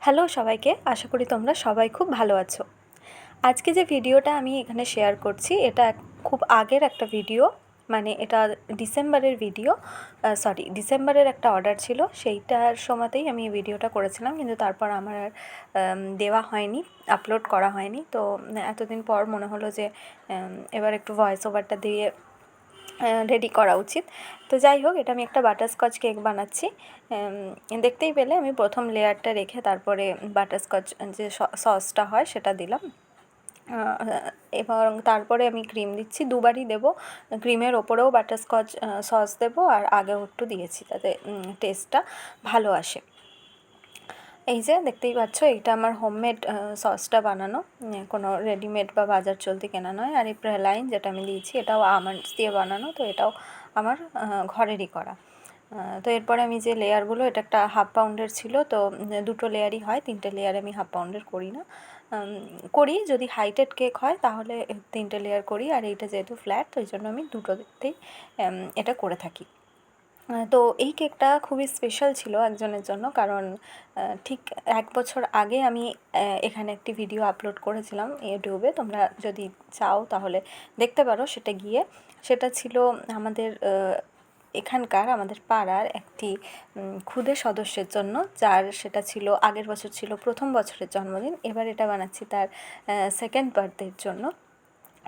Hello সবাইকে, আশা করি তোমরা সবাই খুব ভালো আছো। আজকে যে ভিডিওটা আমি এখানে শেয়ার করছি এটা খুব আগের একটা ভিডিও, মানে এটা ডিসেম্বরের ভিডিও। ডিসেম্বরের একটা অর্ডার ছিল, সেইটার সময়তেই আমি এই ভিডিওটা করেছিলাম, কিন্তু তারপর আমার আর দেওয়া হয়নি, আপলোড করা হয়নি। তো এতদিন পর মনে হলো যে এবার একটু ভয়েস ওভারটা দিয়ে রেডি করা উচিত। তো যাই হোক, এটা আমি একটা বাটারস্কচ কেক বানাচ্ছি। দেখতেই পেলে আমি প্রথম লেয়ারটা রেখে তারপরে বাটারস্কচ যে সসটা হয় সেটা দিলাম, এবং তারপরে আমি ক্রিম দিচ্ছি, দুবারই দেবো। ক্রিমের ওপরেও বাটারস্কচ সস দেবো, আর আগেও একটু দিয়েছি যাতে টেস্টটা ভালো আসে। এই যে দেখতেই পাচ্ছ, এইটা আমার হোমমেড সসটা বানানো, কোনো রেডিমেড বা বাজার চলতি কেনা নয়। আর এই প্রালাইন যেটা আমি দিয়েছি এটাও আমন্ডস দিয়ে বানানো, তো এটাও আমার ঘরেরই করা। তো এরপরে আমি যে লেয়ারগুলো, এটা একটা 1/2 পাউন্ডের ছিল, তো 2টো লেয়ারই হয়, 3টে লেয়ারে আমি 1/2 পাউন্ডের করি না। করি যদি হাইটেড কেক হয় তাহলে 3টে লেয়ার করি, আর এইটা যেহেতু ফ্ল্যাট তো এই জন্য আমি 2টোতেই এটা করে থাকি। তো এই কেকটা খুবই স্পেশাল ছিল একজনের জন্য, কারণ ঠিক 1 বছর আগে আমি এখানে একটি ভিডিও আপলোড করেছিলাম ইউটিউবে, তোমরা যদি চাও তাহলে দেখতে পারো সেটা গিয়ে। সেটা ছিল আমাদের এখানকার, আমাদের পাড়ার একটি ক্ষুদে সদস্যের জন্য, যার সেটা ছিল আগের বছর ছিল প্রথম বছরের জন্মদিন, এবার এটা বানাচ্ছি তার সেকেন্ড বার্থডের জন্য।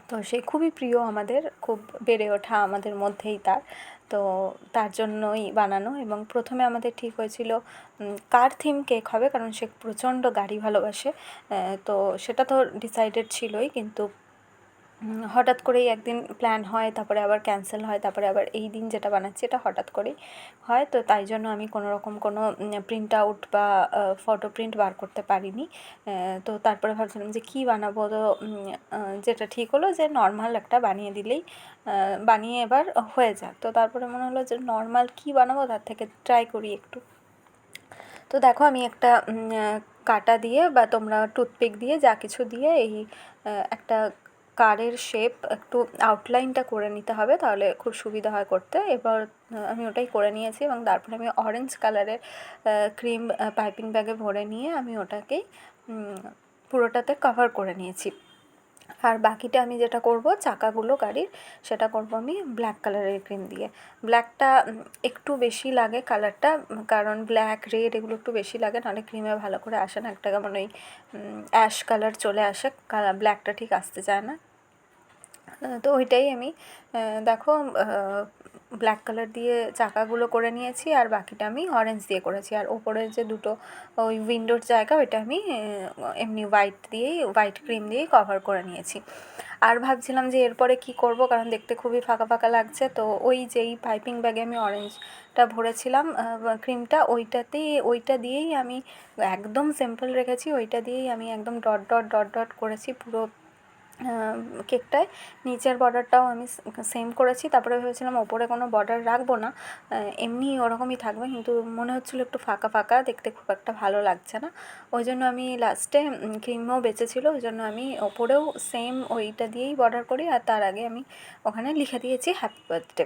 তো সে খুবই প্রিয় আমাদের, খুব বেড়ে ওঠা আমাদের মধ্যেই তার, তো তার জন্যই বানানো। এবং প্রথমে আমাদের ঠিক হয়েছিল কার থিম কেক হবে, কারণ সে প্রচণ্ড গাড়ি ভালোবাসে। তো সেটা তো ডিসাইডেড ছিলই, কিন্তু হঠাৎ করেই একদিন প্ল্যান হয়, তারপরে আবার ক্যান্সেল হয়, তারপরে আবার এই দিন যেটা বানাচ্ছি এটা হঠাৎ করেই হয়। তো তাই জন্য আমি কোনো রকম কোনো প্রিন্ট আউট বা ফটো প্রিন্ট বার করতে পারিনি। তো তারপরে ভাবছিলাম যে কী বানাবো, তো যেটা ঠিক হলো যে নর্মাল একটা বানিয়ে দিলেই বানিয়ে এবার হয়ে যায়। তো তারপরে মনে হলো যে নর্মাল কী বানাবো, তার থেকে ট্রাই করি একটু। তো দেখো, আমি একটা কাঁটা দিয়ে বা তোমরা টুথপিক দিয়ে যা কিছু দিয়ে এই একটা কারের শেপ একটু আউটলাইনটা করে নিতে হবে, তাহলে খুব সুবিধা হয় করতে। এবার আমি ওটাই করে নিয়েছি, এবং তারপরে আমি অরেঞ্জ কালারের ক্রিম পাইপিং ব্যাগে ভরে নিয়ে আমি ওটাকেই পুরোটাতে কভার করে নিয়েছি। আর বাকিটা আমি যেটা করব, চাকাগুলো গাড়ির, সেটা করব আমি ব্ল্যাক কালারের ক্রিম দিয়ে। ব্ল্যাকটা একটু বেশি লাগে কালারটা, কারণ ব্ল্যাক রেড এগুলো একটু বেশি লাগে, নাহলে ক্রিমে ভালো করে আসে না, একটা কেমন ওই অ্যাশ কালার চলে আসে, ব্ল্যাকটা ঠিক আসতে চায় না। তো ওইটাই আমি দেখো ব্ল্যাক কালার দিয়ে চাকাগুলো করে নিয়েছি, আর বাকিটা আমি অরেঞ্জ দিয়ে করেছি। আর ওপরের যে দুটো ওই উইন্ডোর জায়গা, ওইটা আমি এমনি হোয়াইট ক্রিম দিয়েই কভার করে নিয়েছি। আর ভাবছিলাম যে এরপরে কী করব, কারণ দেখতে খুবই ফাঁকা ফাঁকা লাগছে। তো ওই যেই পাইপিং ব্যাগে আমি অরেঞ্জটা ভরেছিলাম ক্রিমটা, ওইটা দিয়েই আমি একদম সিম্পল রেখেছি, ওইটা দিয়েই আমি একদম ডট ডট ডট ডট করেছি পুরো কেকটায়। নিচের বর্ডারটাও আমি সেম করেছি। তারপরে ভেবেছিলাম ওপরে কোনো বর্ডার রাখবো না, এমনি ওরকমই থাকবে, কিন্তু মনে হচ্ছিলো একটু ফাঁকা ফাঁকা দেখতে, খুব একটা ভালো লাগছে না। ওই জন্য আমি লাস্টে ক্রিমও বেঁচেছিলো, ওই জন্য আমি ওপরেও সেম ওইটা দিয়েই বর্ডার করি, আর তার আগে আমি ওখানে লিখে দিয়েছি হ্যাপি বার্থডে।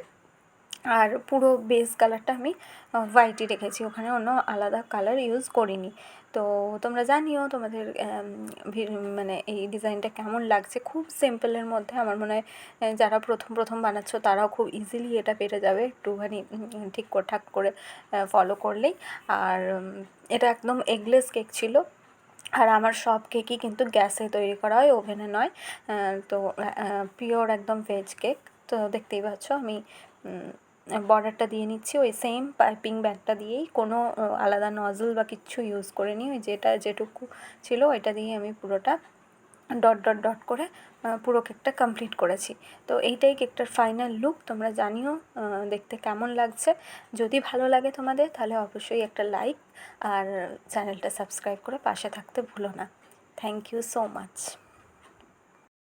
আর পুরো বেস কালারটা আমি হোয়াইটই রেখেছি, ওখানে অন্য আলাদা কালার ইউজ করিনি। তো তোমরা জানিও তোমাদের মানে এই ডিজাইনটা কেমন লাগছে। খুব সিম্পলের মধ্যে, আমার মনে হয় যারা প্রথম বানাচ্ছো তারাও খুব ইজিলি এটা পেরে যাবে, একটুখানি ঠিকঠাক করে ফলো করলেই। আর এটা একদম এগলেস কেক ছিল, আর আমার সব কেকই কিন্তু গ্যাসে তৈরি করা হয়, ওভেনে নয়। তো পিওর একদম ভেজ কেক। তো দেখতেই পাচ্ছ আমি বর্ডারটা দিয়ে নিচ্ছি ওই সেম পাইপিং ব্যাগটা দিয়েই, কোনো আলাদা নজল বা কিচ্ছু ইউজ করিনি, ওই যেটুকু ছিল ওইটা দিয়ে আমি পুরোটা ডট ডট ডট করে পুরো কেকটা কমপ্লিট করেছি। তো এইটাই কেকটার ফাইনাল লুক। তোমরা জানিও দেখতে কেমন লাগছে। যদি ভালো লাগে তোমাদের তাহলে অবশ্যই একটা লাইক আর চ্যানেলটা সাবস্ক্রাইব করে পাশে থাকতে ভুলো না। Thank you so much.